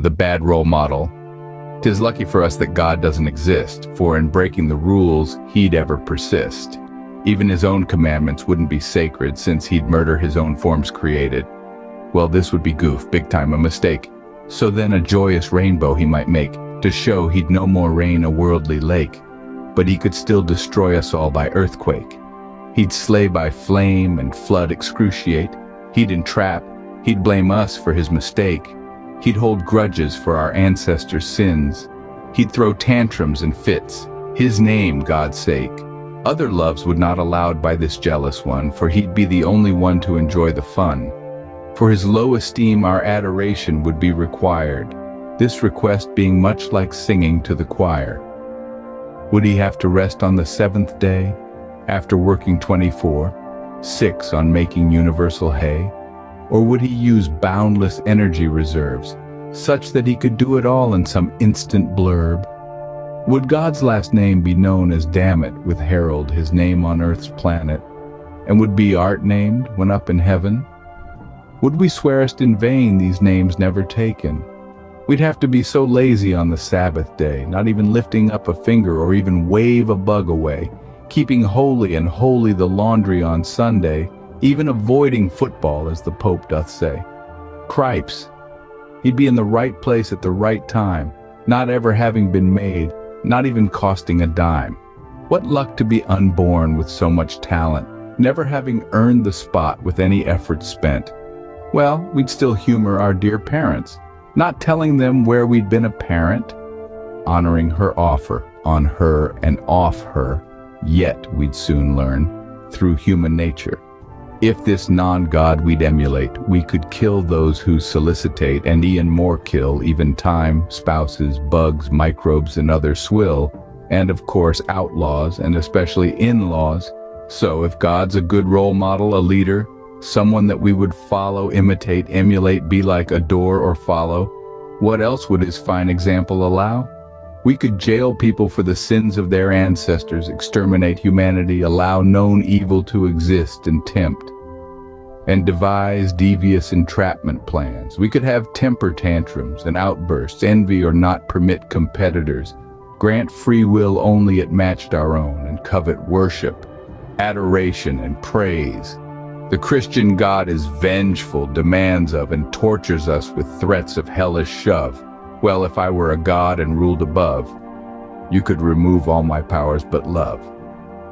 the bad role model. 'Tis lucky for us that God doesn't exist, for in breaking the rules, he'd ever persist. Even his own commandments wouldn't be sacred since he'd murder his own forms created. Well, this would be goof, big time, a mistake. So then a joyous rainbow he might make, to show he'd no more rain a worldly lake. But he could still destroy us all by earthquake. He'd slay by flame and flood excruciate. He'd entrap, he'd blame us for his mistake. He'd hold grudges for our ancestors' sins. He'd throw tantrums and fits, his name God's sake. Other loves would not allowed by this jealous one, for he'd be the only one to enjoy the fun. For his low esteem our adoration would be required, this request being much like singing to the choir. Would he have to rest on the seventh day, after working 24, 6 on making universal hay? Or would he use boundless energy reserves, such that he could do it all in some instant blurb? Would God's last name be known as Dammit with Harold, his name on Earth's planet? And would be art named when up in heaven? Would we swearest in vain these names never taken? We'd have to be so lazy on the Sabbath day, not even lifting up a finger or even wave a bug away, keeping holy and holy the laundry on Sunday, even avoiding football as the Pope doth say. Cripes, he'd be in the right place at the right time, not ever having been made, not even costing a dime. What luck to be unborn with so much talent, never having earned the spot with any effort spent. Well, we'd still humor our dear parents, not telling them where we'd been a parent, honoring her offer on her and off her, yet we'd soon learn, through human nature. If this non-God we'd emulate, we could kill those who solicitate and e'en more kill, even time, spouses, bugs, microbes, and other swill, and of course outlaws, and especially in-laws. So if God's a good role model, a leader, someone that we would follow, imitate, emulate, be like, adore, or follow, what else would his fine example allow? We could jail people for the sins of their ancestors, exterminate humanity, allow known evil to exist and tempt, and devise devious entrapment plans. We could have temper tantrums and outbursts, envy or not permit competitors, grant free will only it matched our own, and covet worship, adoration, and praise. The Christian God is vengeful, demands of, and tortures us with threats of hellish shove. Well, if I were a god and ruled above, you could remove all my powers but love.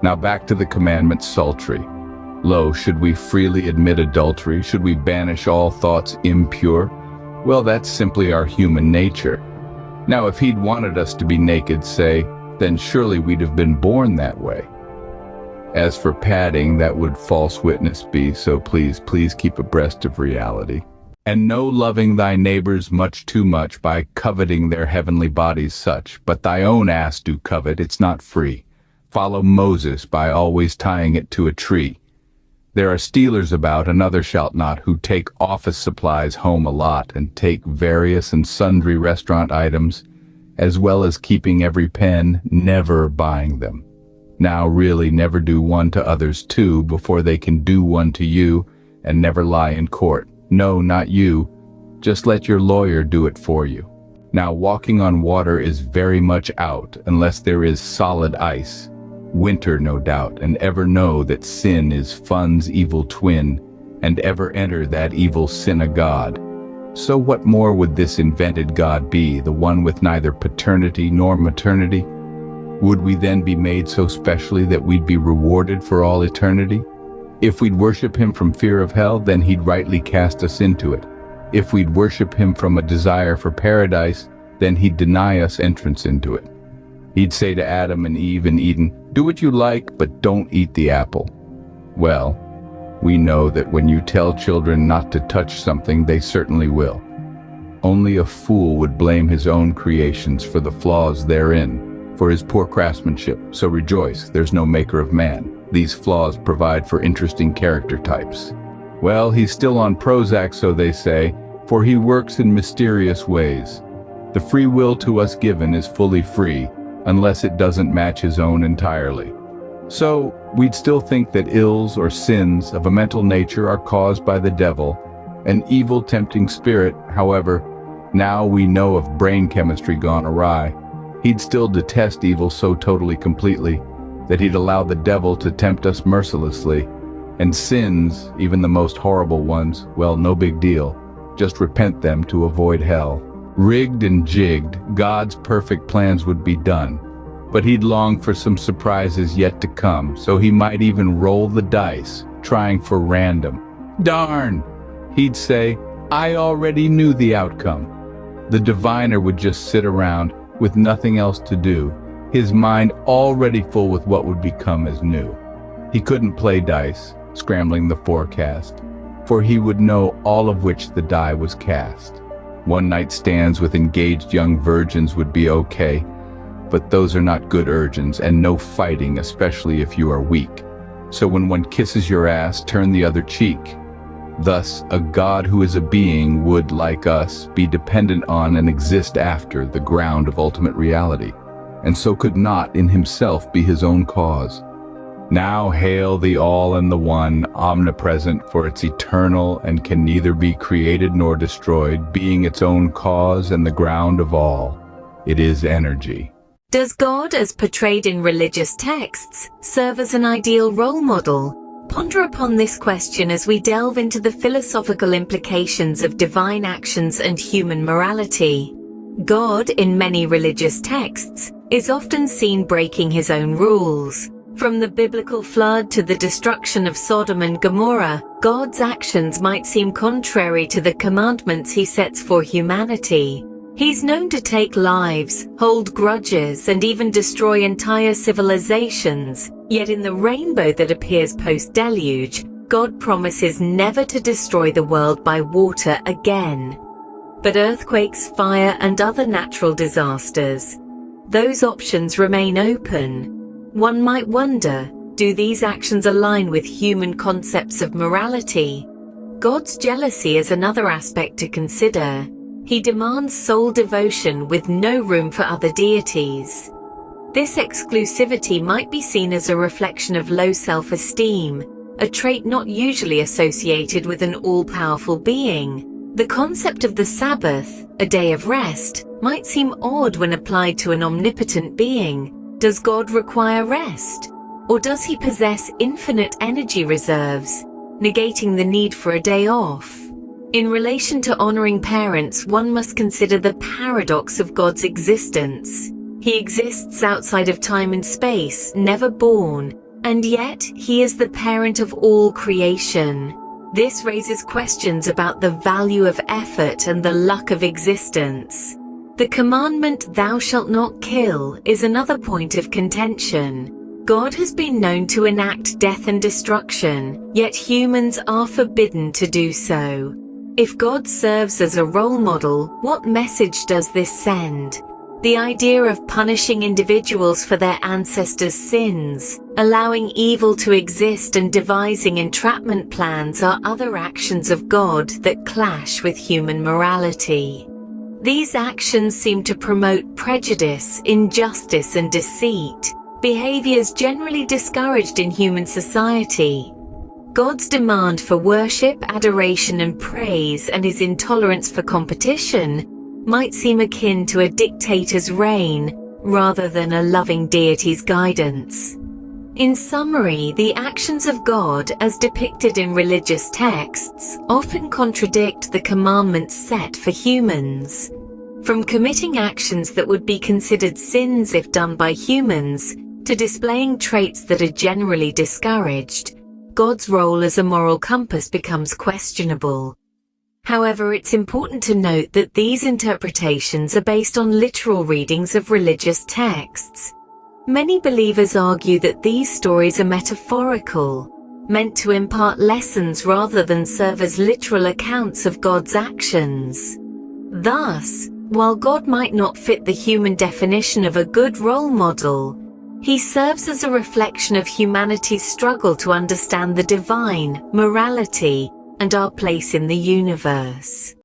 Now back to the commandment sultry. Lo, should we freely admit adultery? Should we banish all thoughts impure? Well, that's simply our human nature. Now, if he'd wanted us to be naked, say, then surely we'd have been born that way. As for padding, that would false witness be, so please keep abreast of reality. And no loving thy neighbors much too much by coveting their heavenly bodies such, but thy own ass do covet, it's not free. Follow Moses by always tying it to a tree. There are stealers about, another shalt not, who take office supplies home a lot, and take various and sundry restaurant items, as well as keeping every pen, never buying them. Now really never do one to others too, before they can do one to you, and never lie in court. No, not you. Just let your lawyer do it for you. Now, walking on water is very much out, unless there is solid ice. Winter, no doubt, and ever know that sin is fun's evil twin, and ever enter that evil sin a God. So what more would this invented God be, the one with neither paternity nor maternity? Would we then be made so specially that we'd be rewarded for all eternity? If we'd worship him from fear of hell, then he'd rightly cast us into it. If we'd worship him from a desire for paradise, then he'd deny us entrance into it. He'd say to Adam and Eve in Eden, do what you like, but don't eat the apple. Well, we know that when you tell children not to touch something, they certainly will. Only a fool would blame his own creations for the flaws therein, for his poor craftsmanship. So rejoice, there's no maker of man. These flaws provide for interesting character types. Well, he's still on Prozac, so they say, for he works in mysterious ways. The free will to us given is fully free, unless it doesn't match his own entirely. So, we'd still think that ills or sins of a mental nature are caused by the devil, an evil tempting spirit, however, Now we know of brain chemistry gone awry. He'd still detest evil so totally completely that he'd allow the devil to tempt us mercilessly. And sins, even the most horrible ones, well, no big deal. Just repent them to avoid hell. Rigged and jigged, God's perfect plans would be done. But he'd long for some surprises yet to come, so he might even roll the dice, trying for random. Darn! He'd say, I already knew the outcome. The diviner would just sit around with nothing else to do, his mind already full with what would become as new. He couldn't play dice, scrambling the forecast, for he would know all of which the die was cast. One-night stands with engaged young virgins would be okay, but those are not good urgings, and no fighting, especially if you are weak. So when one kisses your ass, turn the other cheek. Thus, a God who is a being would, like us, be dependent on and exist after the ground of ultimate reality, and so could not in himself be his own cause. Now hail the All and the One, omnipresent, for it's eternal and can neither be created nor destroyed, being its own cause and the ground of all. It is energy. Does God, as portrayed in religious texts, serve as an ideal role model? Ponder upon this question as we delve into the philosophical implications of divine actions and human morality. God, in many religious texts, is often seen breaking his own rules. From the biblical flood to the destruction of Sodom and Gomorrah, God's actions might seem contrary to the commandments he sets for humanity. He's known to take lives, hold grudges, and even destroy entire civilizations. Yet in the rainbow that appears post-deluge, God promises never to destroy the world by water again. But earthquakes, fire, and other natural disasters, those options remain open. One might wonder, do these actions align with human concepts of morality? God's jealousy is another aspect to consider. He demands sole devotion with no room for other deities. This exclusivity might be seen as a reflection of low self-esteem, a trait not usually associated with an all-powerful being. The concept of the Sabbath, a day of rest, might seem odd when applied to an omnipotent being. Does God require rest? Or does he possess infinite energy reserves, negating the need for a day off? In relation to honoring parents, one must consider the paradox of God's existence. He exists outside of time and space, never born, and yet he is the parent of all creation. This raises questions about the value of effort and the luck of existence. The commandment, "Thou shalt not kill," is another point of contention. God has been known to enact death and destruction, yet humans are forbidden to do so. If God serves as a role model, what message does this send? The idea of punishing individuals for their ancestors' sins, allowing evil to exist, and devising entrapment plans are other actions of God that clash with human morality. These actions seem to promote prejudice, injustice, and deceit, behaviors generally discouraged in human society. God's demand for worship, adoration, and praise, and his intolerance for competition, might seem akin to a dictator's reign, rather than a loving deity's guidance. In summary, the actions of God, as depicted in religious texts, often contradict the commandments set for humans. From committing actions that would be considered sins if done by humans, to displaying traits that are generally discouraged, God's role as a moral compass becomes questionable. However, it's important to note that these interpretations are based on literal readings of religious texts. Many believers argue that these stories are metaphorical, meant to impart lessons rather than serve as literal accounts of God's actions. Thus, while God might not fit the human definition of a good role model, he serves as a reflection of humanity's struggle to understand the divine, morality, and our place in the universe.